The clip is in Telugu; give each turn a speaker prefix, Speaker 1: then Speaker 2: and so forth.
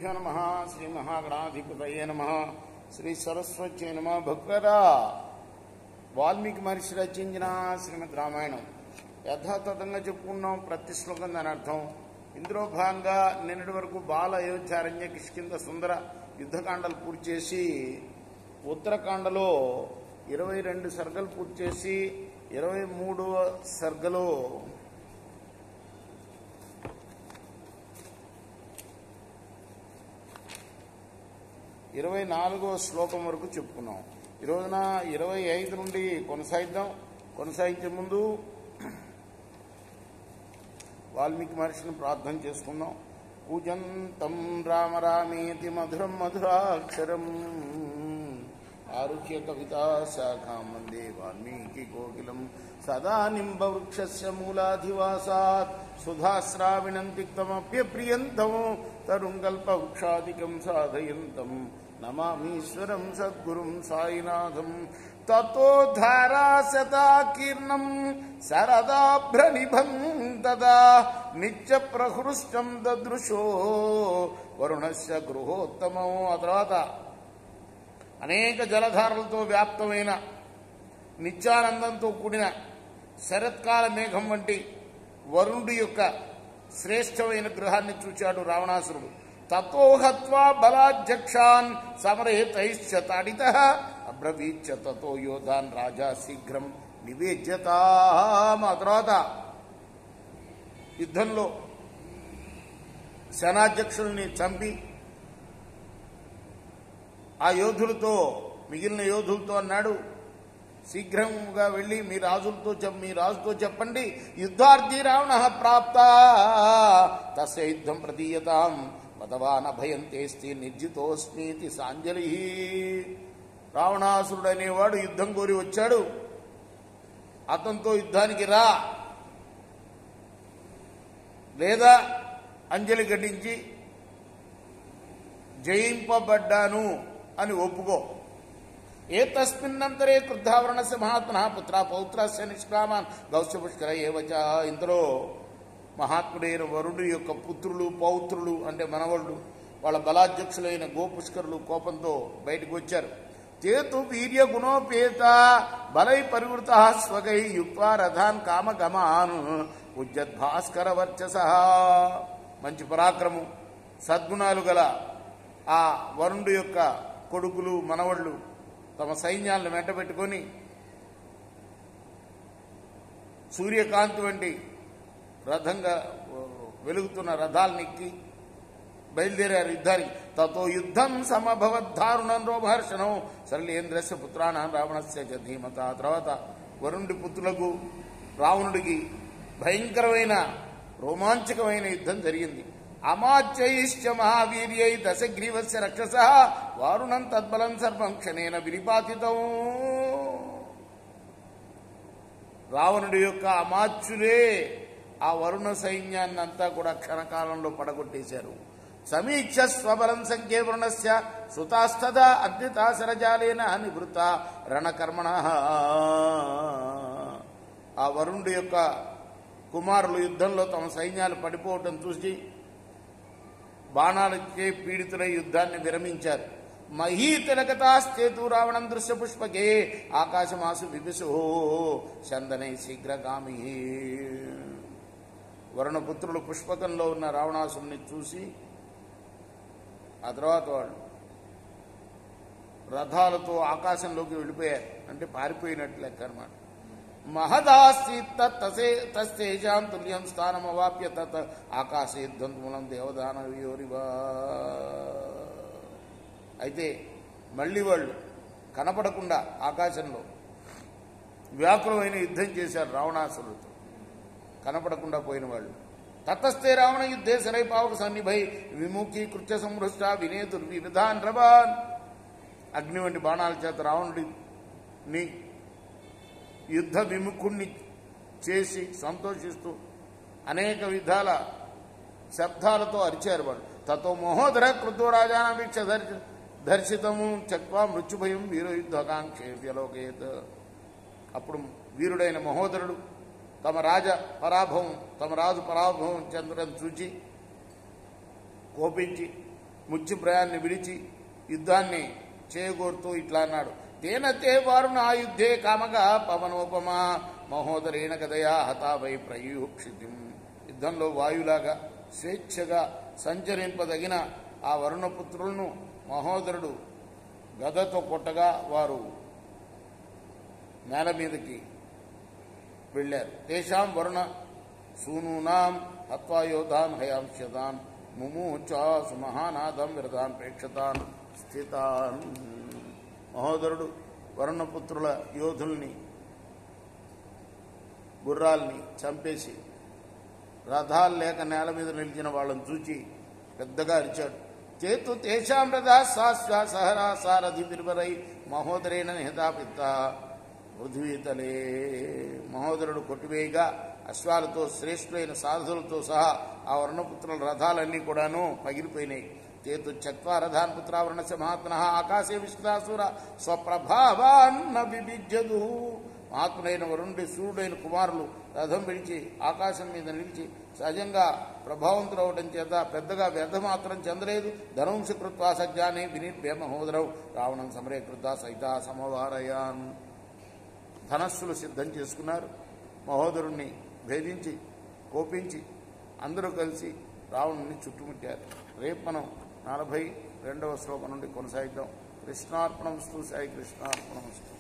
Speaker 1: శ్రీగురుభ్యో నమః. శ్రీ మహాగణాధిపతయే నమః. శ్రీ సరస్వత్యై నమః. భక్తులారా, వాల్మీకి మహర్షి రచించిన శ్రీమద్ రామాయణం యథాతథంగా చెప్పుకున్నాం. ప్రతి శ్లోకం దాని అర్థం. ఇందులో భాగంగా నిన్నటి వరకు బాల అయోధ్య అరణ్య కిష్కింధ సుందర యుద్ధకాండలు పూర్తి చేసి ఉత్తరకాండలో 22 సర్గలు పూర్తి చేసి 23వ సర్గలో 24వ శ్లోకం వరకు చెప్పుకున్నాం. ఈ రోజున 25 నుండి కొనసాగిద్దాం. కొనసాగించే ముందు వాల్మీకి మహర్షిని ప్రార్థన చేసుకుందాం. కూజంతం రామ రామేతి మధురం మధురాక్షరం ఆరుహ్య కవితా శాఖాం వందే వాల్మీకి కోకిలం సదా నింబవృక్షస్య మూలాధివాసాత్ సుధాశ్రావిణం తిక్తమప్యప్రియంతం తరుంగల్పవృక్షాదికం సాధయంతం నమామీశ్వరం సద్గురుం సాయినాథం. తతో ధారాశతాకీర్ణం శరదాభ్రనిభం తదా నిత్య ప్రహృష్టం దదృశో వరుణస్య గృహోత్తమం. ఆ తర్వాత అనేక జలధారలతో వ్యాప్తమైన నిత్యానందంతో కూడిన శరత్కాల మేఘం వంటి వరుణుడి యొక్క శ్రేష్టమైన గృహాన్ని చూచాడు రావణాసురుడు. తతోహత్వా బలాధ్యక్షాన్ సమరేతైశ్చ తాడితః అబ్రవీచ్చ తతో యోధాన్ రాజా శీఘ్రం నివేద్యతాం. ఆ తర్వాత యుద్ధంలో సేనాధ్యక్షుల్ని చంపి ఆ యోధులతో మిగిలిన యోధులతో అన్నాడు, శీఘ్రంగా వెళ్ళి మీ రాజుతో చెప్పండి, యుద్ధార్థి రావణ ప్రాప్త తస్య యుద్ధం ప్రతీయతాం వదవాన్ అభయం తేస్తి నిర్జితోస్మీతి సాంజలి. రావణాసురుడు అనేవాడు యుద్ధం కోరి వచ్చాడు, అతనితో యుద్ధానికి రా, లేదా అంజలి ఘటించి జయింపబడ్డాను అని ఒప్పుకో. ఏతస్మిన్నంతరే క్రుద్ధావరణస్య మహాత్మనః పుత్ర పౌత్రస్య నిష్క్రామాన్ గౌస్య పుష్కర ఏవచ. ఇందులో మహాత్ముడైన వరుడు యొక్క పుత్రులు పౌత్రులు అంటే మనవళ్ళు వాళ్ళ బలాధ్యక్షులైన గోపుష్కరులు కోపంతో బయటకు వచ్చారు. చేతు వీర్య గుణోపేత బలై పరివృత స్వగై యుక్వా రథాన్ కామగమాన్ ఉజ్జద్భాస్కర వర్చస. మంచి పరాక్రమం సద్గుణాలు గల ఆ వరుణుడు యొక్క కొడుకులు మనవళ్ళు తమ సైన్యాలను వెంటబెట్టుకొని సూర్యకాంతి వంటి రథంగా వెలుగుతున్న రథాలనెక్కి బయలుదేరారు యుద్ధానికి. తతో యుద్ధం సమభవద్ధారుణం రోమహర్షణం సరళేంద్రస్య పుత్రాణం రావణస్య చ ధీమత. తర్వాత వరుణుడి పుత్రులకు రావణుడికి భయంకరమైన రోమాంచకమైన యుద్ధం జరిగింది. అమాత్యైశ్చ మహావీర్యై దశగ్రీవస్య రక్షసః వారుణం తద్బలం సర్వం క్షణేన వినిపాతితం. రావణుడి యొక్క అమాత్యులే ఆ వరుణ సైన్యాన్ని అంతా కూడా క్షణకాలంలో పడగొట్టేశారు. సమీక్ష స్వబలం సంఖ్యే వరుణస్య సుతాస్తదా అద్వితా శరజాలేన నివృత రణకర్మణః. ఆ వరుణుడి యొక్క కుమారులు యుద్ధంలో తమ సైన్యాలు పడిపోవటం చూసి బాణాలకే పీడితులై యుద్ధాన్ని విరమించారు. మహీతిలకతాశ్చేతు రావణం దృశ్య పుష్పకే ఆకాశమాసు విభిషో చందనై శీఘ్రగామి. వరుణపుత్రులు పుష్పకంలో ఉన్న రావణాసురుని చూసి ఆ తర్వాత వాళ్ళు రథాలతో ఆకాశంలోకి వెళ్ళిపోయారు, అంటే పారిపోయినట్లు లెక్క అన్నమాట. మహదాసి తస్తేజాం తుల్యం స్థానమవాప్య తత్ ఆకాశే ధ్వంద్మూలం దేవదానవయోరివా. అయితే మళ్ళీ వాళ్ళు కనపడకుండా ఆకాశంలో వ్యాకులమైన యుద్ధం చేశారు రావణాసురుడితో, కనపడకుండా పోయిన వాళ్ళు. తతస్థే రావణ యుద్ధే శరై పావక సన్నిభై విముఖీకృత్య సంహృష్ట వినేతుర్విధాన్ రవాన్. అగ్ని వంటి బాణాల చేత రావణుడిని యుద్ధ విముఖుణ్ణి చేసి సంతోషిస్తూ అనేక విధాల శబ్దాలతో అరిచారు వాళ్ళు. తతో మహోదర కృతో రాజానవీక్ష దర్శితము చక్వా మృత్యుభయం వీరయుద్ధాకాంక్షేప్యలోకేత్. అప్పుడు వీరుడైన మహోదరుడు తమ రాజు పరాభవం చెందడం చూచి కోపించి ముత్యప్రాయాన్ని విడిచి యుద్ధాన్ని చేయగోరుతూ ఇట్లా అన్నాడు. తేనతే వారుణ యుద్ధే కామగా పవనోపమా మహోదరేణ కదయా హతావై ప్రయూక్షితిం. యుద్ధంలో వాయులాగా స్వేచ్ఛగా సంచరింపదగిన ఆ వరుణపుత్రులను మహోదరుడు గదతో కొట్టగా వారు నేల మీదకి వెళ్ళారు. తేషాం వరుణ సూనూనాం హత్వాయోధాన్ హయాంశతాన్ ముమూచాసు మహానాదం విరదాన్ ప్రేక్షతాన్ స్థితాన్. మహోదరుడు వరుణపుత్రుల యోధుల్ని గుర్రాల్ని చంపేసి రథాలు లేక నేల మీద నిలిచిన వాళ్ళని చూచి పెద్దగా అరిచాడు. చేతు తేషాం రథా సహరా సారథి నిర్వరై మహోదరేణ నిహతాపిత్త పృథ్వీతలే. మహోదరుడు కొట్టివేయగా అశ్వాలతో శ్రేష్ఠులైన సారథులతో సహా ఆ వర్ణపుత్రుల రథాలన్నీ కూడాను పగిలిపోయినాయి. చేతు చక్వా రథాన్ పుత్రావరణస్య మహాత్మన ఆకాశే విశ్వాసుర స్వప్రభావాన్న విభిజ్యదు. మహాత్ముడైన వరుణుడి సూర్యుడైన కుమారులు రథం విడిచి ఆకాశం మీద నిలిచి సహజంగా ప్రభావంతుడవటం చేత పెద్దగా వ్యర్థమాత్రం చెందలేదు. ధనుంశకృత్వా సజ్జానే వినిర్భ్య మహోదరవు రావణం సమరే కృత సైత సమవారయాన్. ధనస్సులు సిద్ధం చేసుకున్నారు. మహోదరుణ్ణి భేదించి కోపించి అందరూ కలిసి రావణుని చుట్టుముట్టారు. రేపు మనం 42వ శ్లోకం నుండి కొనసాగిద్దాం. కృష్ణార్పణమస్తు. సాయి కృష్ణార్పణమస్తు.